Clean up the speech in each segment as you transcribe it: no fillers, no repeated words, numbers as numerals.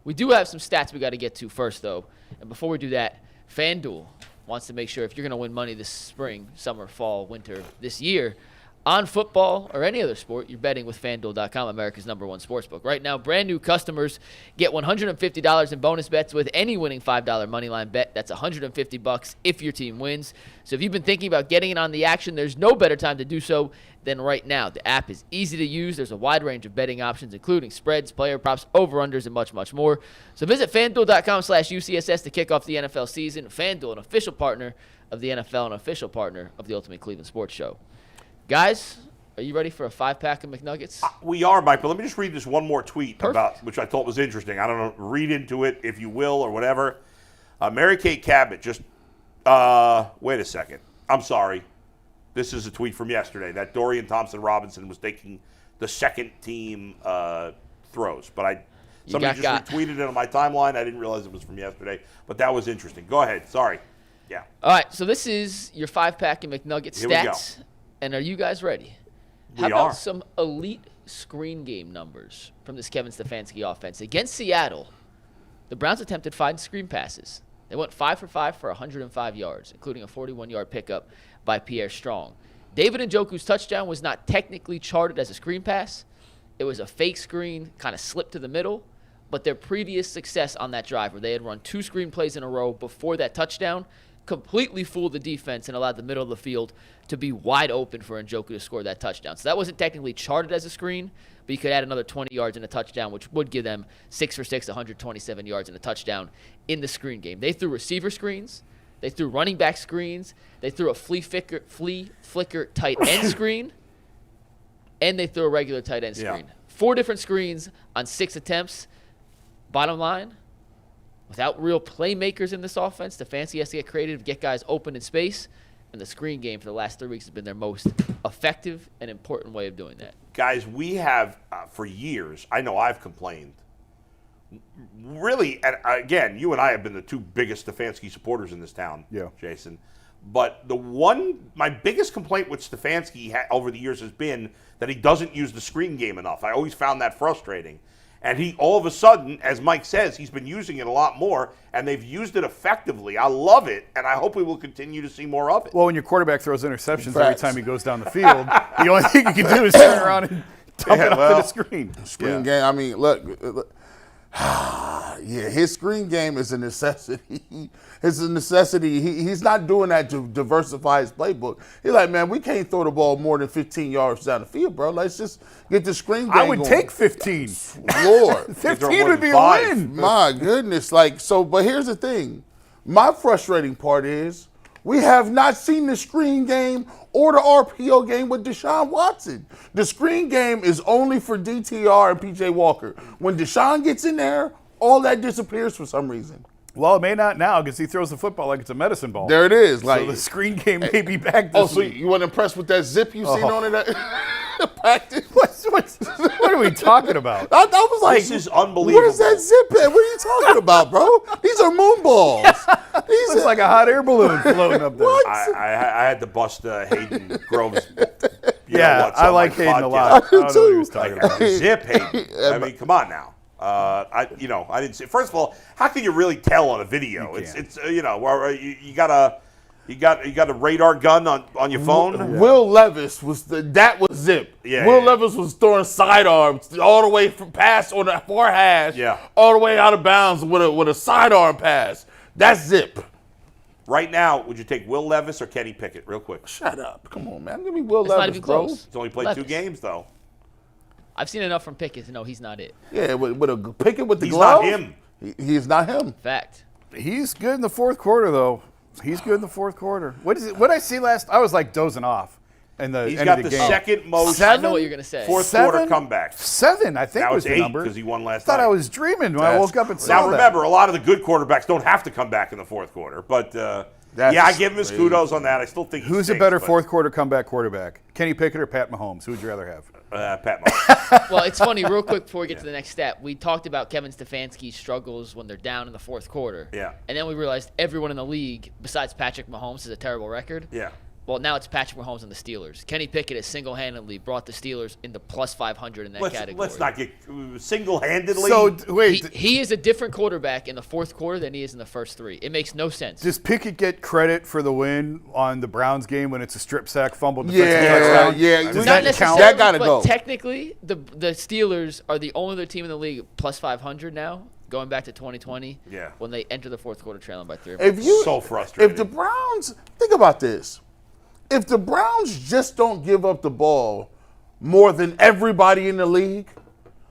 We do have some stats we got to get to first, though. And before we do that, FanDuel wants to make sure if you're going to win money this spring, summer, fall, winter, this year, on football or any other sport, you're betting with FanDuel.com, America's #1 sportsbook. Right now, brand new customers get $150 in bonus bets with any winning $5 moneyline bet. That's $150 if your team wins. So if you've been thinking about getting in on the action, there's no better time to do so than right now. The app is easy to use. There's a wide range of betting options, including spreads, player props, over-unders, and much, much more. So visit FanDuel.com/UCSS to kick off the NFL season. FanDuel, an official partner of the NFL and official partner of the Ultimate Cleveland Sports Show. Guys, are you ready for a 5-pack of McNuggets? We are, Mike, but let me just read this one more tweet about which I thought was interesting. I don't know, read into it if you will or whatever. Mary Kate Cabot just, wait a second. I'm sorry. This is a tweet from yesterday that Dorian Thompson-Robinson was taking the second team throws. But somebody just retweeted it on my timeline. I didn't realize it was from yesterday, but that was interesting. Go ahead. Sorry. Yeah. All right, so this is your 5-pack of McNuggets Here we go. stats. And are you guys ready? We How about are. some elite screen game numbers from this Kevin Stefanski offense? Against Seattle, the Browns attempted 5 screen passes. They went 5 for 5 for 105 yards, including a 41-yard pickup by Pierre Strong. David Njoku's touchdown was not technically charted as a screen pass. It was a fake screen, kind of slipped to the middle. But their previous success on that drive, where they had run 2 screen plays in a row before that touchdown, completely fooled the defense and allowed the middle of the field to be wide open for Njoku to score that touchdown. So that wasn't technically charted as a screen, but you could add another 20 yards and a touchdown, which would give them 6 for 6, 127 yards and a touchdown in the screen game. They threw receiver screens. They threw running back screens. They threw a flea flicker tight end screen. And they threw a regular tight end screen. 4 different screens on 6 attempts. Bottom line, without real playmakers in this offense, Stefanski has to get creative, get guys open in space, and the screen game for the last 3 weeks has been their most effective and important way of doing that. Guys, we have, for years, I know I've complained, really, and again, you and I have been the 2 biggest Stefanski supporters in this town, Jason. But my biggest complaint with Stefanski over the years has been that he doesn't use the screen game enough. I always found that frustrating. And he, all of a sudden, as Mike says, he's been using it a lot more, and they've used it effectively. I love it, and I hope we will continue to see more of it. Well, when your quarterback throws interceptions every time he goes down the field, the only thing you can do is turn around and dump it up to the screen. Screen game, I mean, look, his screen game is a necessity. It's a necessity. He's not doing that to diversify his playbook. He's like, man, we can't throw the ball more than 15 yards down the field, bro. Let's just get the screen game I would going. take 15. Lord. 15 would be a win. My goodness. But here's the thing. My frustrating part is we have not seen the screen game or the RPO game with Deshaun Watson. The screen game is only for DTR and PJ Walker. When Deshaun gets in there, all that disappears for some reason. Well, it may not now because he throws the football like it's a medicine ball. There it is. So the screen game may be back this so week. you weren't impressed with that zip you seen on it at practice? What are we talking about? I was like, this is unbelievable. What is that zip at? What are you talking about, bro? These are moon balls. These Looks like a hot air balloon floating up there. What? I had to bust Hayden Grove's. I like Hayden a lot. I don't know what he was talking about. Zip Hayden. I mean, come on now. I didn't see. First of all, how can you really tell on a video? It's you got a radar gun on your phone. Will Levis was zip. Yeah, Will Levis was throwing sidearms all the way from pass on the far hash, all the way out of bounds with a sidearm pass. That's zip. Right now, would you take Will Levis or Kenny Pickett? Real quick. Shut up. Come on, man. Give me Will It's Levis, not even bro. close. He's only played 2 games though. I've seen enough from Pickett to know he's not it. Yeah, with a Pickett with the He's glove. not him. He's not him. Fact. He's good in the fourth quarter, though. He's good in the fourth quarter. What did I see last? I was like dozing off. In the He's end got of the the game. second most. I know what you're going to say. Fourth quarter comebacks. 7, I think That was was the 8 number. because he won last I thought night. I was dreaming when I woke up and saw Now that. remember, a lot of the good quarterbacks don't have to come back in the the quarter. But I give him his kudos on that. I still think Who's a better fourth quarter comeback quarterback? Kenny Pickett or Pat Mahomes? Who would you rather have? Pat Mahomes. Well, it's funny, real quick before we get to the next stat, we talked about Kevin Stefanski's struggles when they're down in the fourth quarter. Yeah. And then we realized everyone in the league, besides Patrick Mahomes, has a terrible record. Yeah. Well, now it's Patrick Mahomes and the Steelers. Kenny Pickett has single-handedly brought the Steelers into plus 500 in that category. Let's not get single-handedly. So wait, He is a different quarterback in the fourth quarter than he is in the first three. It makes no sense. does Pickett get credit for the win on the Browns game when it's a strip sack fumble Yeah, defensive touchdown? yeah. Does Not that necessarily, count? That gotta but go. technically, the Steelers are the only other team in the league plus 500 now, going back to 2020. Yeah. When they enter the fourth quarter trailing by 3. So frustrating. If the Browns, think about this. If the Browns just don't give up the ball more than everybody in the league,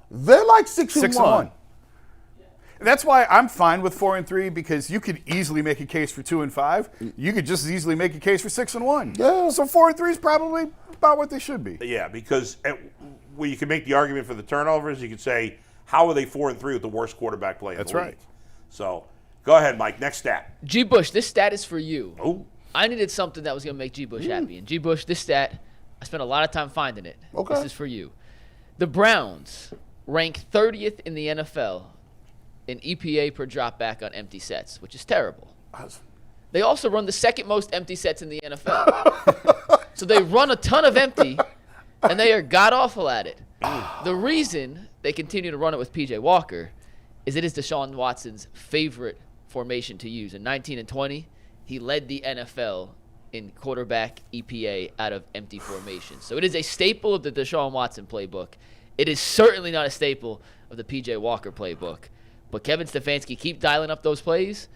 they're like 6-1. That's why I'm fine with 4-3 because you could easily make a case for 2-5. You could just as easily make a case for 6-1. Yeah. So 4-3 is probably about what they should be. Yeah, because well, you can make the argument for the turnovers. You could say, how are they 4-3 with the worst quarterback play in That's the league? right. So go ahead, Mike. Next stat. G. Bush, this stat is for you. Oh, I needed something that was going to make G. Bush happy. And G. Bush, this stat, I spent a lot of time finding it. Okay. This is for you. The Browns rank 30th in the NFL in EPA per drop back on empty sets, which is terrible. They also run the second most empty sets in the NFL. So they run a ton of empty, and they are god-awful at it. The reason they continue to run it with P.J. Walker is it is Deshaun Watson's favorite formation to use. In 19 and 20, he led the NFL in quarterback EPA out of empty formation. So it is a staple of the Deshaun Watson playbook. It is certainly not a staple of the P.J. Walker playbook. But Kevin Stefanski keep dialing up those plays,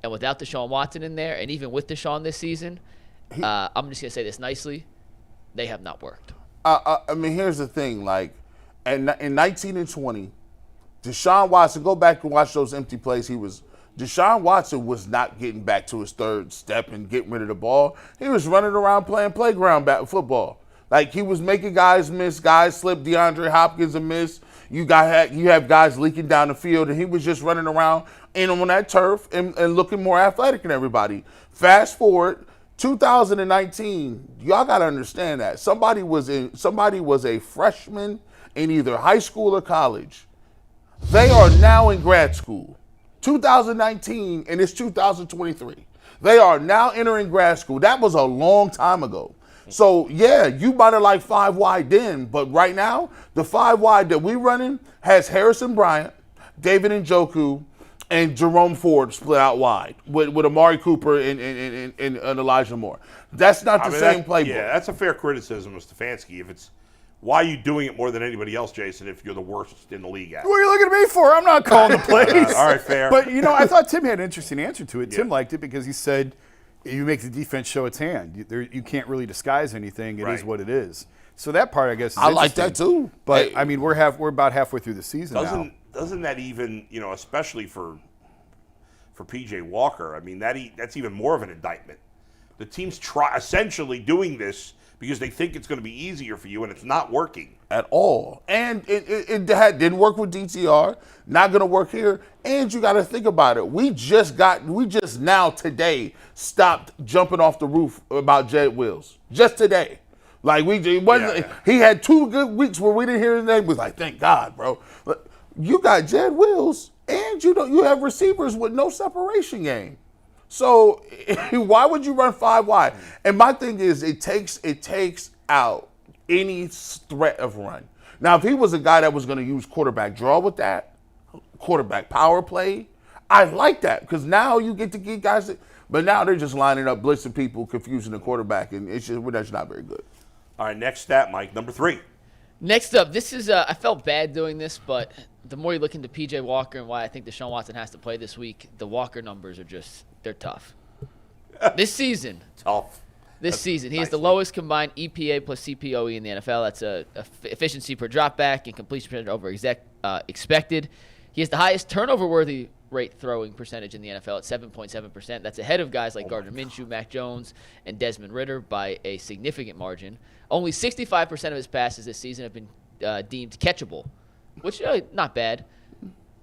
and without Deshaun Watson in there, and even with Deshaun this season, I'm just going to say this nicely, they have not worked. I mean, here's the thing. Like, in 19 and 20, Deshaun Watson, go back and watch those empty plays. Deshaun Watson was not getting back to his third step and getting rid of the ball. He was running around playing playground football. Like, he was making guys miss, guys slip, DeAndre Hopkins a miss. You have guys leaking down the field, and he was just running around in on that turf and looking more athletic than everybody. Fast forward, 2019, y'all got to understand that. Somebody was a freshman in either high school or college. They are now in grad school. 2019, and it's 2023. They are now entering grad school. That was a long time ago. So, yeah, you might have liked 5 wide then, but right now, the 5 wide that we running has Harrison Bryant, David Njoku, and Jerome Ford split out wide with Amari Cooper and Elijah Moore. That's not the same playbook. Yeah, that's a fair criticism of Stefanski. Why are you doing it more than anybody else, Jason, if you're the worst in the league at it? What are you looking at me for? I'm not calling the plays. All right, fair. But, I thought Tim had an interesting answer to it. Yeah. Tim liked it because he said, you make the defense show its hand. You can't really disguise anything. It is Right. what it is. So that part, I guess, is I like that interesting. too. But, Hey. I mean, we're about halfway through the season now. Doesn't that even, especially for P.J. Walker, I mean, that's even more of an indictment. The team's essentially doing this because they think it's going to be easier for you, and it's not working. At all. And it didn't work with DTR, not going to work here. And you got to think about it. We just now today stopped jumping off the roof about Jed Wills. Just today. Like, he had 2 good weeks where we didn't hear his name. We was like, thank God, bro. You got Jed Wills, and you have receivers with no separation game. So why would you run 5 wide? And my thing is, it takes out any threat of run. Now, if he was a guy that was going to use quarterback draw with that, quarterback power play, I like that because now you get to get guys. But now they're just lining up, blitzing people, confusing the quarterback, and that's not very good. All right, next stat, Mike, number 3. Next up, this is I felt bad doing this, but the more you look into P.J. Walker and why I think Deshaun Watson has to play this week, the Walker numbers are they're tough. This season. Tough. This season, he has nice. the lowest combined EPA plus CPOE in the NFL. That's a efficiency per dropback and completion percentage over expected. He has the highest turnover-worthy rate throwing percentage in the NFL at 7.7%. That's ahead of guys like Gardner Minshew, Mac Jones, and Desmond Ridder by a significant margin. Only 65% of his passes this season have been deemed catchable, which not bad.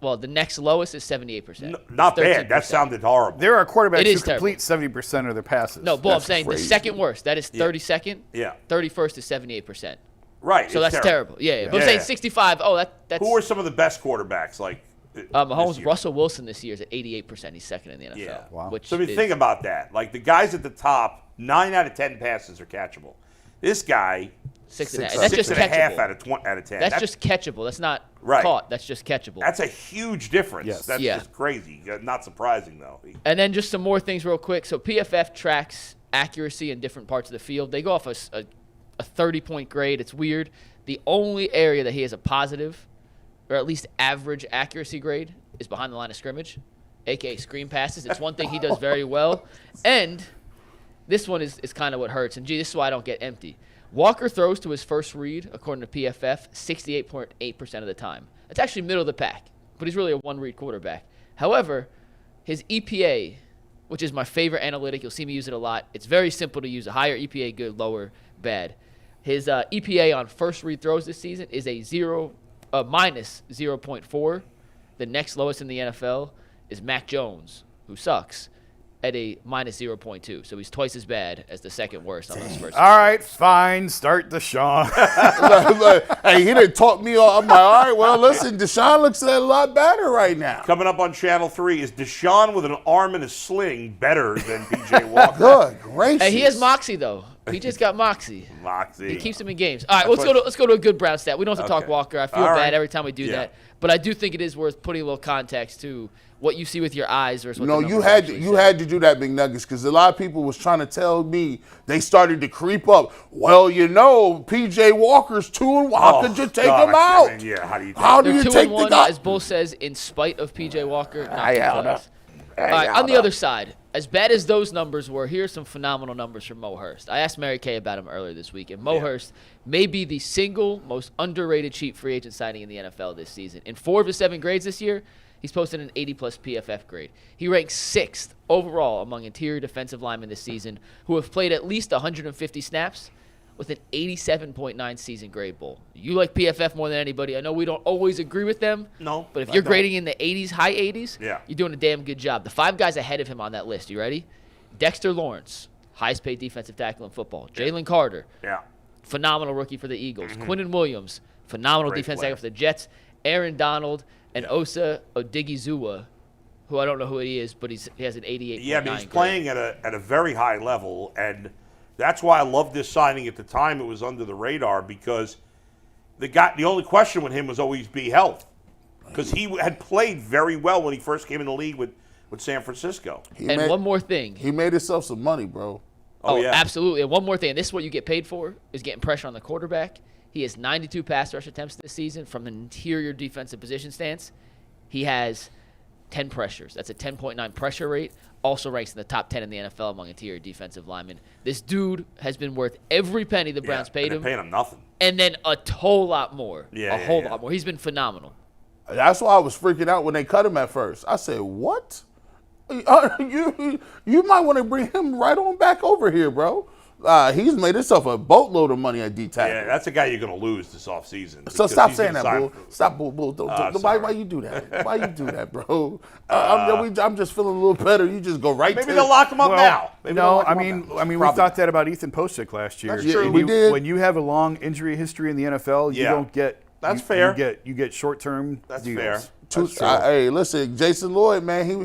Well, the next lowest is 78%. Not bad. 13%. That sounded horrible. There are quarterbacks It who is complete 70% of their passes. No, Bull, I'm That's saying crazy. the second worst. That is 32nd. Yeah. 31st is 78%. Right. So it's that's terrible. Yeah. But I'm Yeah. saying 65. Oh, that's. Who are some of the best quarterbacks? Like, Mahomes, year. Russell Wilson this year is at 88%. He's second in the NFL. Yeah. Wow. Which So I mean, is, think about that. Like the guys at the top, 9 out of 10 passes are catchable. This guy, 6.5. That's just 6.5 catchable. out of 10. That's just catchable. That's not Right. caught. That's just catchable. That's a huge difference. Yes. That's Yeah. just crazy. Not surprising though. And then just some more things real quick. So PFF tracks accuracy in different parts of the field. They go off a 30-point grade. It's weird. The only area that he has a positive, or at least average accuracy grade, is behind the line of scrimmage, a.k.a. screen passes. It's one thing he does very well. And this one is kind of what hurts. And, gee, this is why I don't get empty. Walker throws to his first read, according to PFF, 68.8% of the time. That's actually middle of the pack, but he's really a one-read quarterback. However, his EPA, which is my favorite analytic, you'll see me use it a lot. It's very simple to use. A higher EPA, good, lower, bad. His EPA on first read throws this season is a minus 0.4. The next lowest in the NFL is Mac Jones, who sucks, at a minus 0.2. So he's twice as bad as the second worst on those first. All right, fine. Start Deshaun. Hey, he didn't talk me off. I'm like, all right, well, listen, Deshaun looks a lot better right now. Coming up on Channel 3, is Deshaun with an arm in a sling better than P.J. Walker? Good gracious. Hey, he has moxie, though. He just got moxie. Moxie. He keeps him in games. All right, let's go to a good Brown stat. We don't have to talk Okay. Walker. I feel All bad right. every time we do Yeah. that, but I do think it is worth putting a little context to what you see with your eyes versus what No, the you numbers had actually you say. had to do that, McNuggets, because a lot of people was trying to tell me they started to creep up. Well, you know, P.J. Walker's 2-1. How could you take God, him I out? mean, yeah, how do you take How do They're you 2 take and the 1, guy? as Bull says, in spite of P.J. Walker. Not Hey, because. hold up. All right, on the other side, as bad as those numbers were, here are some phenomenal numbers from Mo Hurst. I asked Mary Kay about him earlier this week, and Mo Hurst may be the single most underrated cheap free agent signing in the NFL this season. In 4 of his 7 grades this year, he's posted an 80-plus PFF grade. He ranks 6th overall among interior defensive linemen this season who have played at least 150 snaps with an 87.9 season grade, Bull. You like PFF more than anybody. I know we don't always agree with them. No, But if I you're don't. grading in the 80s, high 80s, Yeah. you're doing a damn good job. The 5 guys ahead of him on that list, you ready? Dexter Lawrence, highest paid defensive tackle in football. Jalen Carter, Yeah. phenomenal rookie for the Eagles. Quinnen Williams, phenomenal Great defensive player. tackle for the Jets. Aaron Donald and Osa Odigizua, who I don't know who he is, but he has an 88.9 Yeah, but he's grade. playing at a very high level, and that's why I loved this signing at the time. It was under the radar because the only question with him was always be health, because he had played very well when he first came in the league with San Francisco. And one more thing. He made himself some money, bro. Oh, yeah. absolutely. And one more thing. And this is what you get paid for, is getting pressure on the quarterback. He has 92 pass rush attempts this season from an interior defensive position stance. He has 10 pressures. That's a 10.9 pressure rate. Also ranks in the top 10 in the NFL among interior defensive linemen. This dude has been worth every penny the Browns paid and him. they're paying him nothing. And then a whole lot more. Yeah, a whole yeah. lot more. He's been phenomenal. That's why I was freaking out when they cut him at first. I said, what? You might want to bring him right on back over here, bro. He's made himself a boatload of money at D-tackle. Yeah, that's a guy you're going to lose this offseason. So because stop he's saying gonna that, sign Bull. for- Stop, Bull. Why sorry. you do that? Why you do that, bro? I'm just feeling a little better. You just go right Maybe to they'll lock him up now. Maybe they'll No, lock I him up mean, now. we Probably. thought that about Ethan Posick last year. That's true. And We did. When you have a long injury history in the NFL, you Yeah. don't get. That's you- fair. You get short-term That's deals. fair. Two, hey, listen, Jason Lloyd, man, they be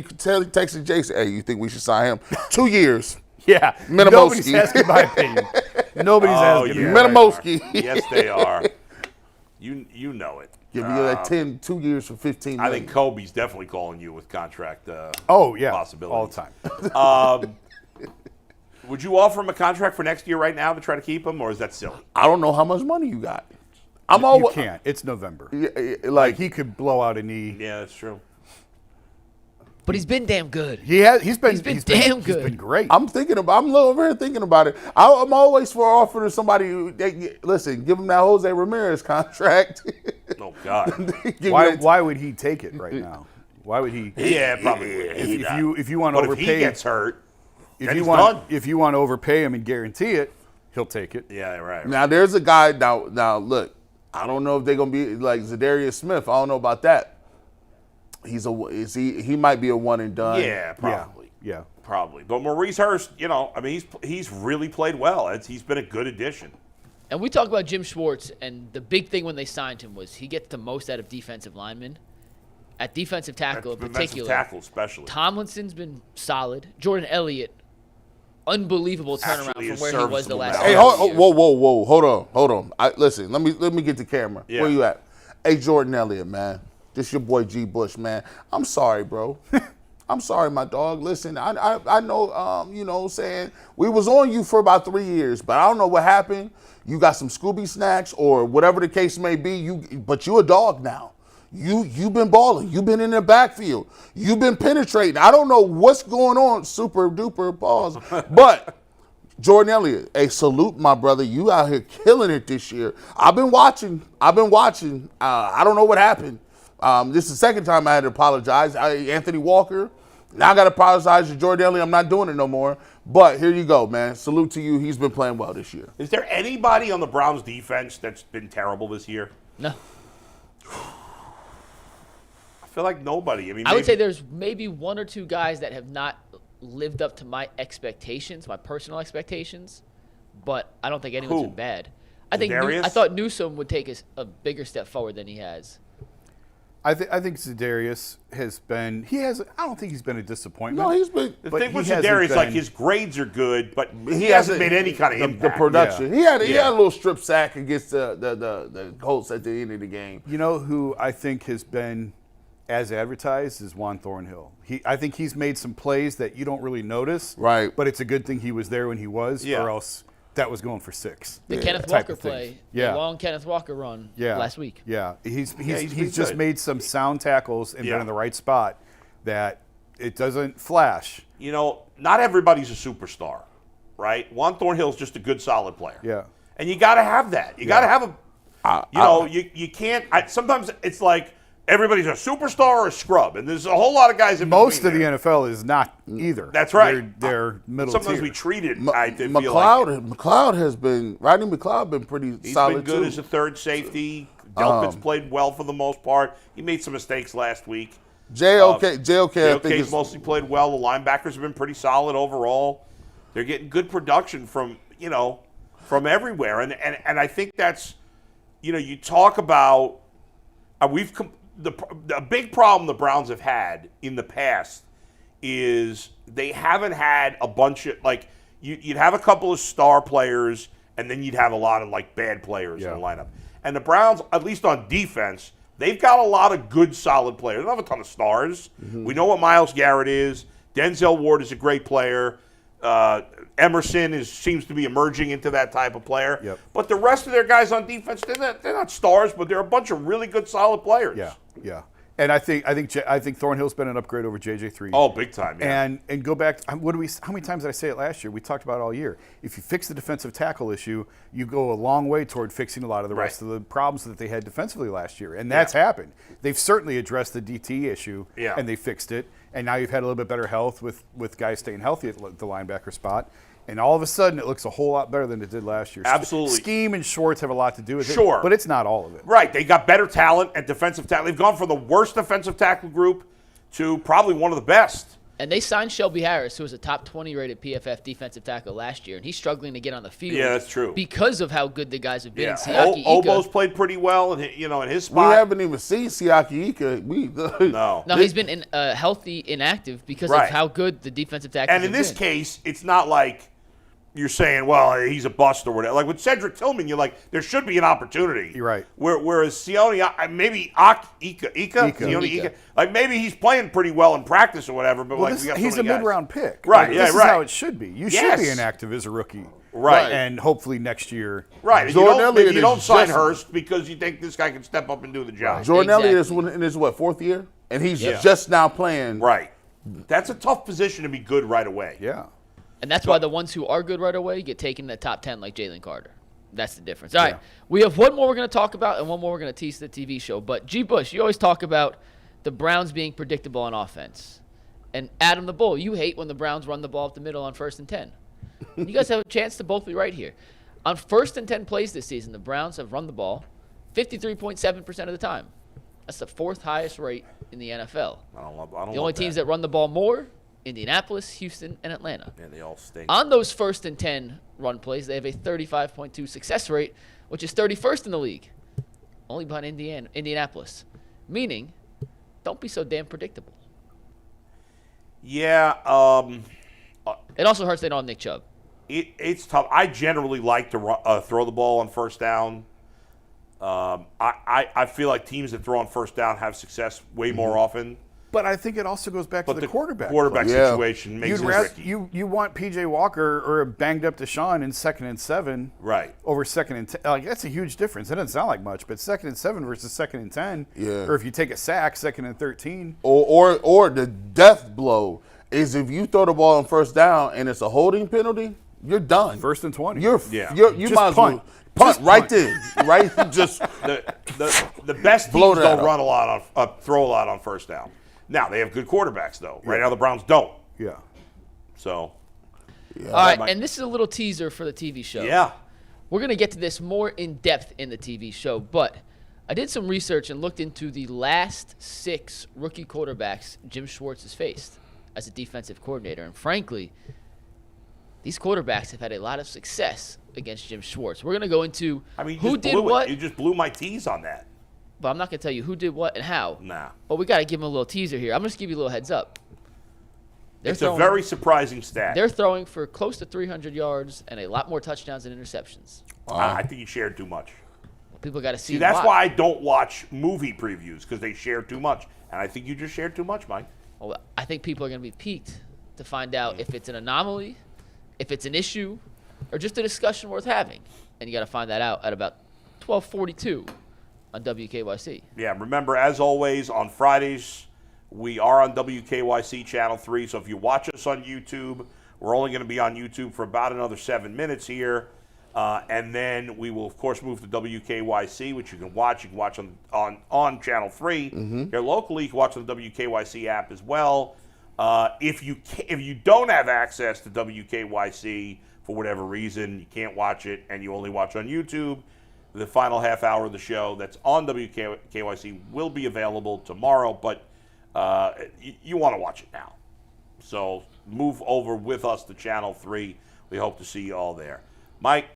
texting Jason, hey, you think we should sign him? 2 years. Yeah, Minimowski. nobody's asking my opinion. Nobody's Oh, asking yeah. me. Minimowski. Yes, they are. You know it. Give me that 2 years for 15 I million. think Kobe's definitely calling you with contract Oh yeah, possibilities. all the time. Would you offer him a contract for next year right now to try to keep him, or is that silly? I don't know how much money you got. I'm You always can't. It's November. like He could blow out a knee. Yeah, that's true. But he's been damn good. He's been damn good. He's been great. I'm over here thinking about it. I'm always for offering somebody. Listen, give him that Jose Ramirez contract. Oh God. Give me that- Why would he take it right now? Why would he? Yeah, probably. would. If you want to But if overpay, he gets hurt, if then you he's want done. if you want to overpay him and guarantee it, he'll take it. Yeah, right. Now there's a guy now look, I don't know if they're gonna be like Zadarius Smith. I don't know about that. He might be a one and done. Yeah, probably. Yeah. Probably. But Maurice Hurst, I mean, he's really played well. He's been a good addition. And we talk about Jim Schwartz, and the big thing when they signed him was he gets the most out of defensive linemen. At defensive tackle in particular. Defensive tackle especially. Tomlinson's been solid. Jordan Elliott, unbelievable turnaround Actually, from where he was the last serviceable Hey, couple now. of years. whoa, hold on. Listen, let me get the camera. Yeah. Where you at? Hey, Jordan Elliott, man. This your boy G. Bush, man. I'm sorry, bro. I'm sorry, my dog. Listen, I know, you know what I'm saying? We was on you for about 3 years, but I don't know what happened. You got some Scooby snacks or whatever the case may be, but you a dog now. You've been balling. You've been in the backfield. You've been penetrating. I don't know what's going on, super duper pause. But Jordan Elliott, hey, salute, my brother. You out here killing it this year. I've been watching. I don't know what happened. This is the second time I had to apologize. Anthony Walker. Now I got to apologize to Jordan Elliott. I'm not doing it no more. But here you go, man. Salute to you. He's been playing well this year. Is there anybody on the Browns defense that's been terrible this year? No. I feel like nobody. I mean, I would say there's maybe one or two guys that have not lived up to my expectations, my personal expectations, but I don't think anyone's been bad. I thought Newsome would take a bigger step forward than he has. I think Za'Darius has been. I don't think he's been a disappointment. No, he's been. The thing with Za'Darius, like his grades are good, but he hasn't made any kind of impact. The production. Yeah. He had a little strip sack against the Colts at the end of the game. You know who I think has been as advertised is Juan Thornhill. I think he's made some plays that you don't really notice. Right. But it's a good thing he was there when he was, Yeah. or else that was going for 6. The Kenneth type Walker of thing. play, Yeah. the long Kenneth Walker run last week. Yeah, he's been just good. made some sound tackles and Yeah. been in the right spot that it doesn't flash. You know, not everybody's a superstar, right? Juan Thornhill's just a good, solid player. Yeah. And you got to have that. You got to have you can't. Sometimes it's like everybody's a superstar or a scrub, and there's a whole lot of guys in Most between of the there. NFL is not either. That's right. They're middle Sometimes tier. we treat it. I feel like McLeod has been. Rodney McLeod been pretty he's solid been good too. as a third safety. Delpit's played well for the most part. He made some mistakes last week. JOK, I think JOK's is mostly played well. The linebackers have been pretty solid overall. They're getting good production from everywhere, and I think that's, you talk about the big problem the Browns have had in the past is they haven't had a bunch of you'd have a couple of star players and then you'd have a lot of bad players in the lineup. And the Browns, at least on defense, they've got a lot of good, solid players. They don't have a ton of stars. Mm-hmm. We know what Myles Garrett is. Denzel Ward is a great player. Emerson seems to be emerging into that type of player. Yep. But the rest of their guys on defense, they're not stars, but they're a bunch of really good, solid players. Yeah. And I think Thornhill's been an upgrade over JJ3. Oh, big time. Yeah. And go back. How many times did I say it last year? We talked about it all year. If you fix the defensive tackle issue, you go a long way toward fixing a lot of the rest of the problems that they had defensively last year, and that's happened. They've certainly addressed the DT issue, and they fixed it. And now you've had a little bit better health with guys staying healthy at the linebacker spot. And all of a sudden, it looks a whole lot better than it did last year. Absolutely. Scheme and Schwartz have a lot to do with it. Sure. But it's not all of it. Right. They got better talent at defensive tackle. They've gone from the worst defensive tackle group to probably one of the best. And they signed Shelby Harris, who was a top 20 rated PFF defensive tackle last year, and he's struggling to get on the field. Yeah, that's true. Because of how good the guys have been. Yeah. Siaki Obo's Ika, played pretty well in his spot. We haven't even seen Siaki Ika. No, he's been healthy inactive because of how good the defensive tackles have been. And in this case, it's not like you're saying, well, he's a bust or whatever. Like with Cedric Tillman, you're like, there should be an opportunity. You're right. Whereas Sione, maybe Ika, like maybe he's playing pretty well in practice or whatever. But we got so he's a many guys. mid-round pick. Right? This is how it should be. You should be inactive as a rookie. Right. And hopefully next year. Right. And you don't sign Hurst because you think this guy can step up and do the job. Jordan Elliott is in his fourth year, and he's just now playing. Right. That's a tough position to be good right away. Yeah. And that's why the ones who are good right away get taken in the top 10 like Jalen Carter. That's the difference. All right. We have one more we're going to talk about and one more we're going to tease the TV show. But, G. Bush, you always talk about the Browns being predictable on offense. And Adam the Bull, you hate when the Browns run the ball up the middle on 1st and 10. You guys have a chance to both be right here. On 1st and 10 plays this season, the Browns have run the ball 53.7% of the time. That's the 4th highest rate in the NFL. I don't The only teams that run the ball more Indianapolis, Houston, and Atlanta. And they all stink. On those 1st and 10 run plays, they have a 35.2 success rate, which is 31st in the league, only behind Indianapolis. Meaning, don't be so damn predictable. Yeah. It also hurts they don't have Nick Chubb. It's tough. I generally like to throw the ball on first down. I feel like teams that throw on first down have success way more often. But I think it also goes back to the quarterback. Quarterback play. situation makes it tricky. You want P.J. Walker or a banged-up Deshaun in 2nd and 7 right over 2nd and 10. Like, that's a huge difference. It doesn't sound like much, but 2nd and 7 versus 2nd and 10. Yeah. Or if you take a sack, 2nd and 13. Or the death blow is if you throw the ball on first down and it's a holding penalty, you're done. 1st and 20. You Just might as punt. well punt right punt. there, right? Just the best Blow teams that don't up. run a lot on throw a lot on first down. Now they have good quarterbacks though. Right now the Browns don't. Yeah. So. All right, and this is a little teaser for the TV show. Yeah. We're going to get to this more in depth in the TV show, but I did some research and looked into the last 6 rookie quarterbacks Jim Schwartz has faced as a defensive coordinator. And frankly, these quarterbacks have had a lot of success against Jim Schwartz. We're going to go into who did what. You just blew my tease on that. But I'm not going to tell you who did what and how. Nah. But we got to give him a little teaser here. I'm just give you a little heads up. It's a very surprising stat. They're throwing for close to 300 yards and a lot more touchdowns and interceptions. I think you shared too much. People got to see. See, that's why I don't watch movie previews, because they share too much. And I think you just shared too much, Mike. Well, I think people are going to be piqued to find out if it's an anomaly, if it's an issue, or just a discussion worth having. And you got to find that out at about 12:42 on WKYC. Yeah, remember, as always, on Fridays, we are on WKYC Channel 3. So if you watch us on YouTube, we're only going to be on YouTube for about another 7 minutes here. And then we will, of course, move to WKYC, which you can watch. You can watch on Channel 3. Here locally, you can watch on the WKYC app as well. If you don't have access to WKYC for whatever reason, you can't watch it, and you only watch on YouTube, the final half hour of the show that's on WKYC will be available tomorrow, but you want to watch it now. So move over with us to Channel 3. We hope to see you all there. Mike?